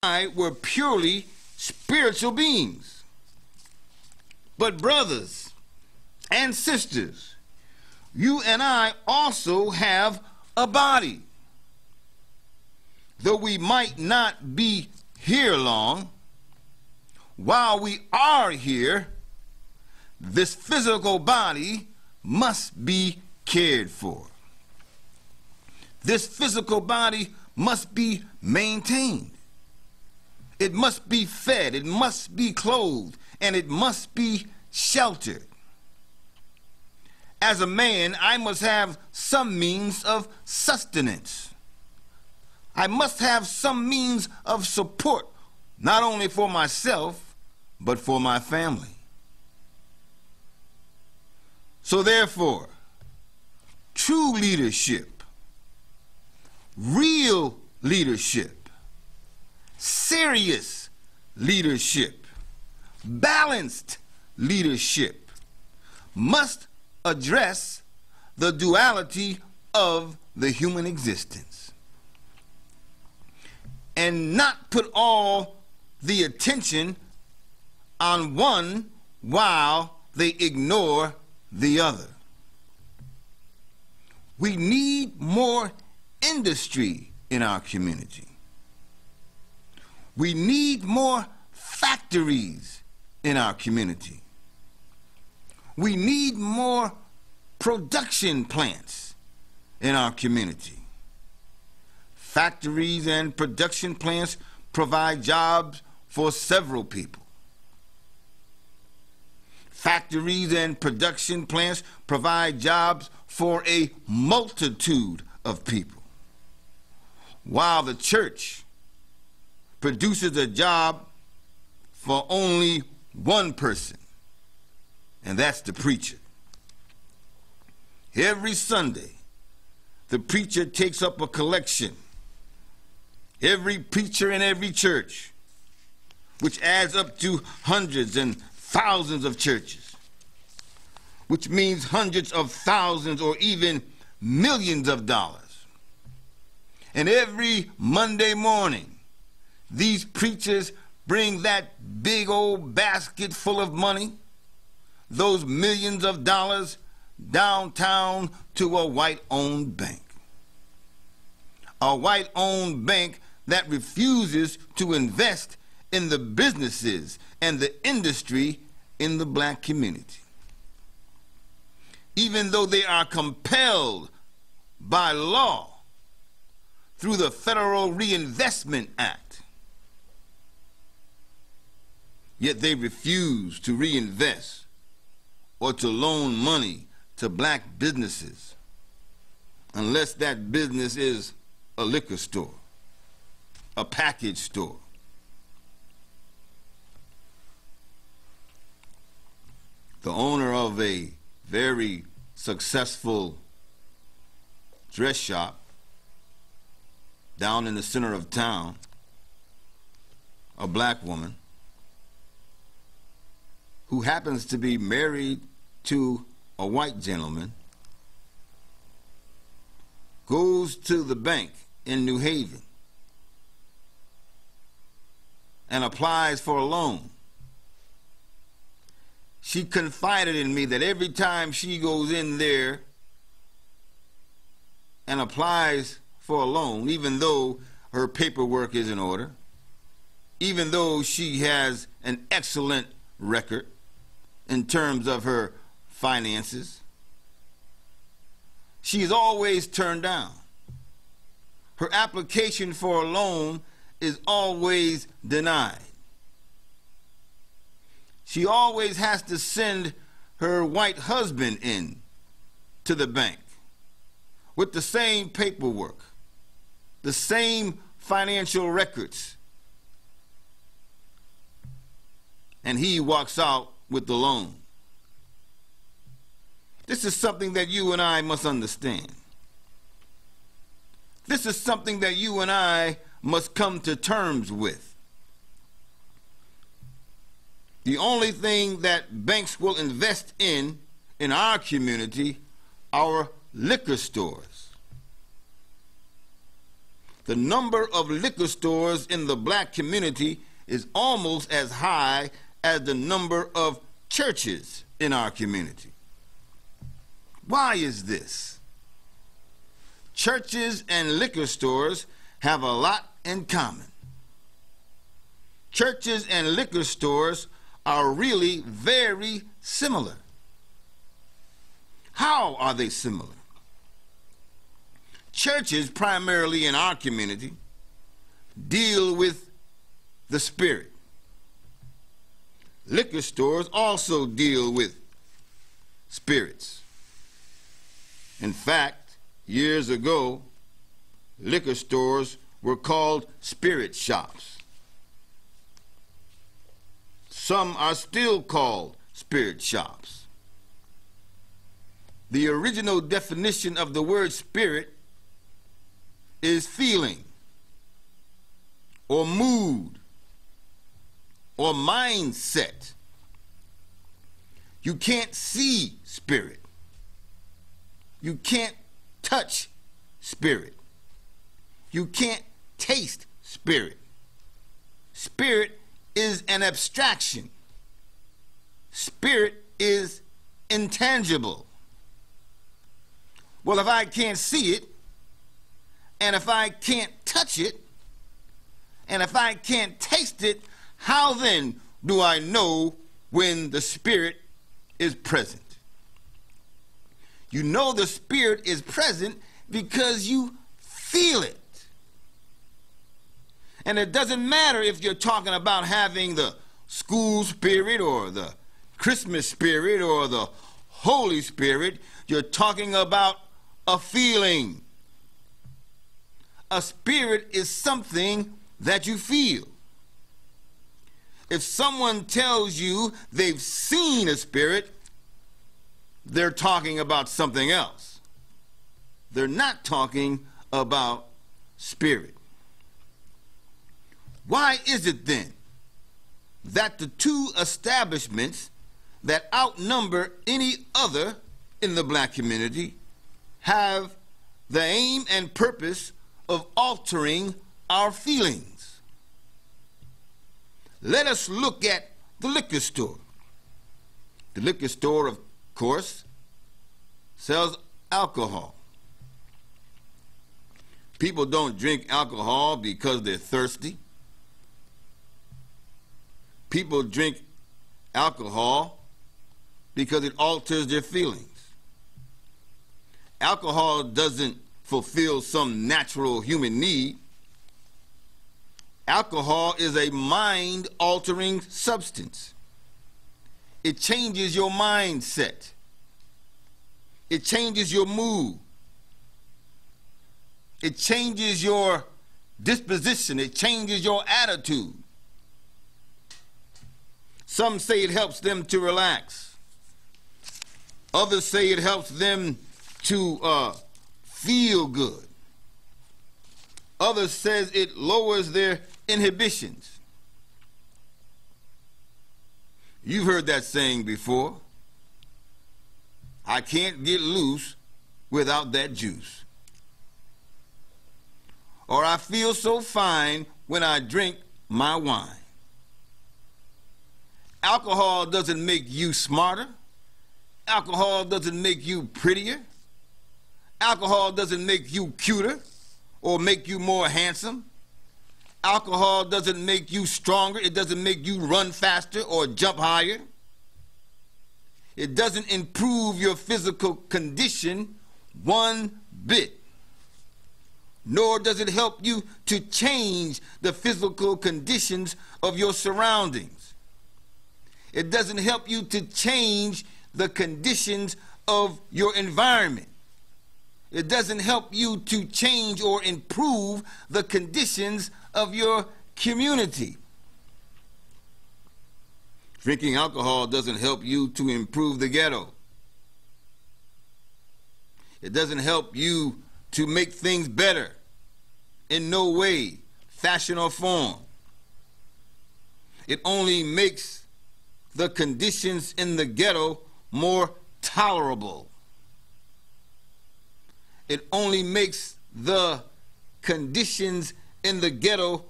I were purely spiritual beings. But brothers and sisters, you and I also have a body. Though we might not be here long, while we are here, this physical body must be cared for. This physical body must be maintained. It must be fed, it must be clothed, and it must be sheltered. As a man, I must have some means of sustenance. I must have some means of support, not only for myself, but for my family. So therefore, true leadership, real leadership, serious leadership, balanced leadership must address the duality of the human existence and not put all the attention on one while they ignore the other. We need more industry in our community. We need more factories in our community. We need more production plants in our community. Factories and production plants provide jobs for several people. Factories and production plants provide jobs for a multitude of people, while the church produces a job for only one person, and that's the preacher. Every Sunday, the preacher takes up a collection. Every preacher in every church, which adds up to hundreds and thousands of churches, which means hundreds of thousands or even millions of dollars. And every Monday morning, these preachers bring that big old basket full of money, those millions of dollars, downtown to a white-owned bank. A white-owned bank that refuses to invest in the businesses and the industry in the black community, even though they are compelled by law through the Federal Reinvestment Act. Yet they refuse to reinvest or to loan money to black businesses unless that business is a liquor store, a package store. The owner of a very successful dress shop down in the center of town, a black woman who happens to be married to a white gentleman, goes to the bank in New Haven and applies for a loan. She confided in me that every time she goes in there and applies for a loan, even though her paperwork is in order, even though she has an excellent record in terms of her finances, she is always turned down. Her application for a loan is always denied. She always has to send her white husband in to the bank with the same paperwork, the same financial records, and he walks out with the loan. This is something that you and I must understand. This is something that you and I must come to terms with. The only thing that banks will invest in our community are liquor stores. The number of liquor stores in the black community is almost as high as the number of churches in our community. Why is this? Churches and liquor stores have a lot in common. Churches and liquor stores are really very similar. How are they similar? Churches, primarily in our community, deal with the spirit. Liquor stores also deal with spirits. In fact, years ago, liquor stores were called spirit shops. Some are still called spirit shops. The original definition of the word spirit is feeling, or mood, or mindset. You can't see spirit. You can't touch spirit. You can't taste spirit. Spirit is an abstraction. Spirit is intangible. Well, if I can't see it, and if I can't touch it, and if I can't taste it, how then do I know when the spirit is present? You know the spirit is present because you feel it. And it doesn't matter if you're talking about having the school spirit or the Christmas spirit or the Holy Spirit. You're talking about a feeling. A spirit is something that you feel. If someone tells you they've seen a spirit, they're talking about something else. They're not talking about spirit. Why is it then that the two establishments that outnumber any other in the black community have the aim and purpose of altering our feelings? Let us look at the liquor store. The liquor store, of course, sells alcohol. People don't drink alcohol because they're thirsty. People drink alcohol because it alters their feelings. Alcohol doesn't fulfill some natural human need. Alcohol is a mind-altering substance. It changes your mindset. It changes your mood. It changes your disposition. It changes your attitude. Some say it helps them to relax. Others say it helps them to feel good. Others says it lowers their inhibitions. You've heard that saying before. I can't get loose without that juice. Or I feel so fine when I drink my wine. Alcohol doesn't make you smarter. Alcohol doesn't make you prettier. Alcohol doesn't make you cuter or make you more handsome. Alcohol doesn't make you stronger. It doesn't make you run faster or jump higher. It doesn't improve your physical condition one bit. Nor does it help you to change the physical conditions of your surroundings. It doesn't help you to change the conditions of your environment. It doesn't help you to change or improve the conditions of your community. Drinking alcohol doesn't help you to improve the ghetto. It doesn't help you to make things better in no way, fashion, or form. It only makes the conditions in the ghetto more tolerable. It only makes the conditions in the ghetto